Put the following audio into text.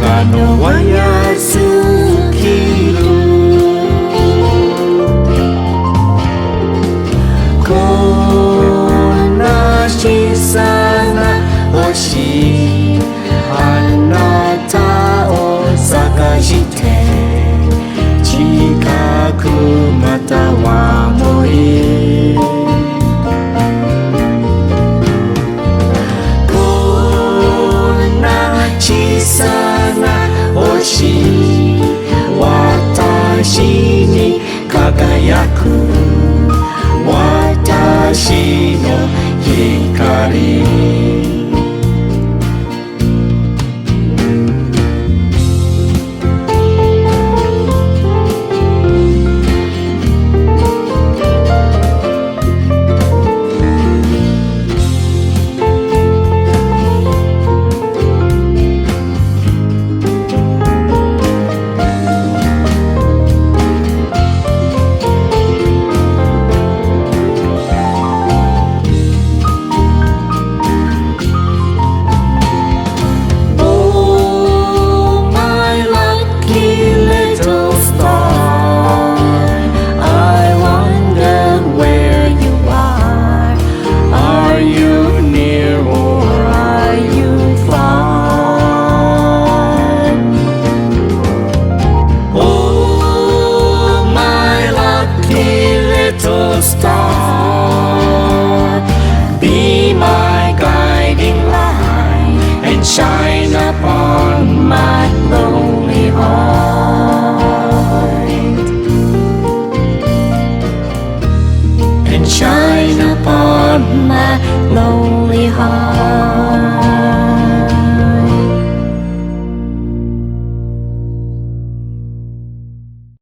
がのは安きるこんな小さな星あなたを探して近くまたは遠い小さな星私に輝く私の光Be my guiding light and shine upon my lonely heart and shine upon my lonely heart